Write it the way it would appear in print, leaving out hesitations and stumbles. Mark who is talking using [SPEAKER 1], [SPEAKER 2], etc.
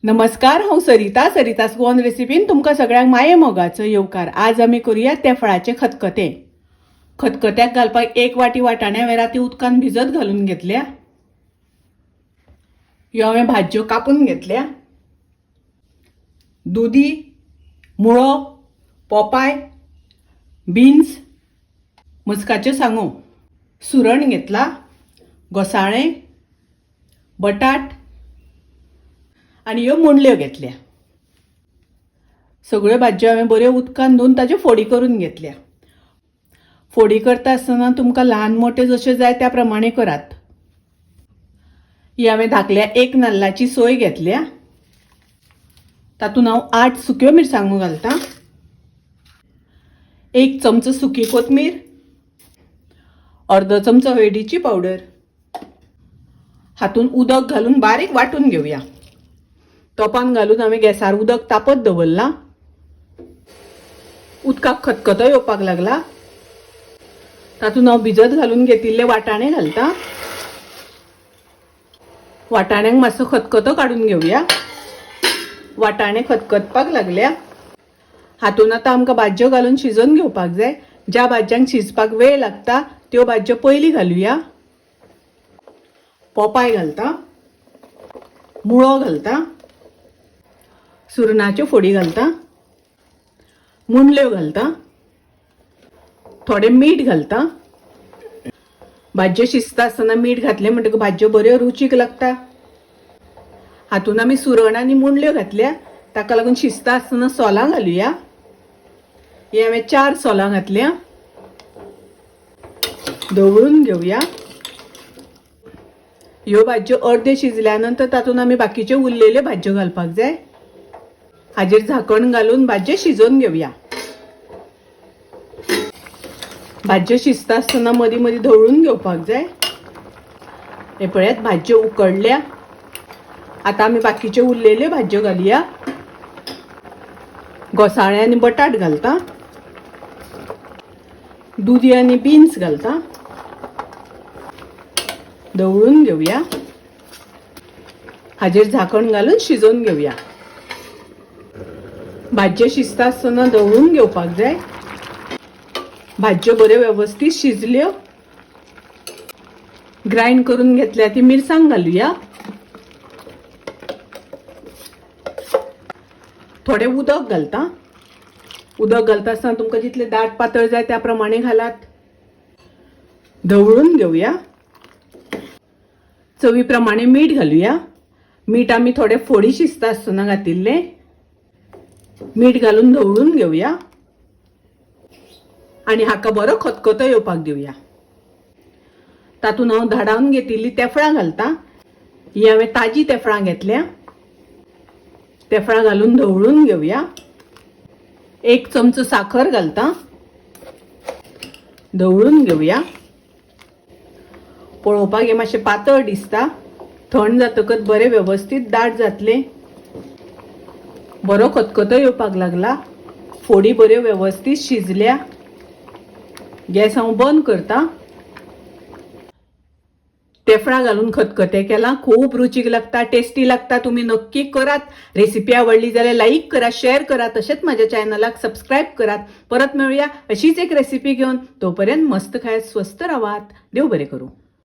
[SPEAKER 1] नमस्कार, हांव सरितास गोवन रेसिपीन तुमकां सगळ्यांक माये मोगाचो येवकार। आज आमी करूया तेफळाचे खतखतें। खतखत्याक घालपाक 1 वाटी वाटाणे हांवें राती उदकान भिजत घालून घेतल्या। ह्यो हांवें भाजयो कापून घेतल्या। दुदी, मुळो, पोपाय, बीन्स, मस्काच्यो सांगो, सुरण घेतला, घोसाळें, बटाट आनी ह्यो मुंडल्यो घेतल्या। सगळ्यो भाजयो हांवें बऱ्यो उदकान धुवन ताज्यो फोडी करून घेतल्या। फोडी करता आसतना तुमकां ल्हान मोठे जशे जाय त्या प्रमाणे करात। ही हांवें धाकल्या 1 नाल्लाची सोय घेतल्या। तातूंत हांव 8 सुक्यो मिरसांगो घालता, 1 चमचो सुकी कोथमीर, अर्दो चमचो हळदीची पावडर। हातूंत उदक घालून बारीक वाटून घेवया। तोपान घालून हांवें गॅसार उदक तापत दवरला। उदकाक खतखतो येवपाक लागला। तातूंत हांव भिजत घालून घेतिल्ले वाटाणे घालता। वाटाण्यांक मातसो खतखतो काडून घेवया। वाटाणे खतखतपाक लागल्या। हातूंत आतां आमकां भाजयो घालून शिजोवन घेवपाक जाय। ज्या भाजयांक शिजपाक वेळ लागता त्यो भाजयो पयलीं घालुया। पोपाय घालता, मुळो घालता, सुरणाच्यो फोडी घालता, मुंडल्यो घालता, थोडे मीठ घालता। भाजयो शिजता आसतना मीठ घातलें म्हणटकच भाजयो बऱ्यो रुचीक लागता। हातूंत आमी सुरण आनी मुंडल्यो घातल्या, ताका लागून शिजता आसतना सोलां घालुया। ही हांवें 4 सोलां घातल्या। दवळून घेवया। ह्यो भाजयो अर्द्यो शिजल्या नंतर तातूंत आमी बाकीच्यो उरलेल्यो भाजयो घालपाक जाय। हाजेर झाकण घालून भाजयो शिजोवन घेवया। भाजयो शिजता आसतना मदीं मदीं ढवळून घेवपाक जाय। हे पळयात भाजयो उकडल्या। आतां आमी बाकीच्यो उरलेल्यो भाजयो घालुया। घोसाळे आनी बटाट घालता, दुदी आनी बीन्स घालता, ढवळून घेवया। हाजेर झाकण घालून शिजोवन घेवया। भाजयो शिजता आसतना ढवळून घेवपाक जाय। भाजयो बऱ्यो वेवस्थीत शिजल्यो। ग्राइंड करून घेतल्या ती मिरसांग घालुया। थोडे उदक घालता। उदक घालता आसतना तुमकां जितले दाट पातळ जाय त्या प्रमाणे घालात। ढवळून घेवया। चवी प्रमाणे मीठ घालुया। मीठ आमी थोडे फोडी शिजता आसतना घातिल्ले। मीठ घालून ढवळून घेवया आणि हाका बरो खतखतो येवपाक दिवया। तातूंत हांव धाडावन घेतिल्ली तेफळां घालता। ही हांवें ताजी तेफळां घेतल्या। तेफळां घालून ढवळून घेवया। 1 चमचो साखर घालता, ढवळून घेवया। पळोवपाक हे मातशें पातळ दिसता। थंड जातकच बरे वेवस्थीत दाट जातले। बरो खतखतो येवपाक लागला। फोडी बऱ्यो वेवस्थीत शिजल्या। गॅस हांव बंद करता। तेफळां घालून खतखतें केलां। खूब रुचीक लागता, टेस्टी लागता। तुम्ही नक्की करात। रेसिपी आवडली जाल्यार लाईक करा, शेअर करा, तशेंच माझ्या चॅनलाक सबस्क्राईब करात। परत मेळूया अशीच एक रेसिपी घेऊन। तोपर्यंत मस्त खायत स्वस्त राहात। देव बरे करू।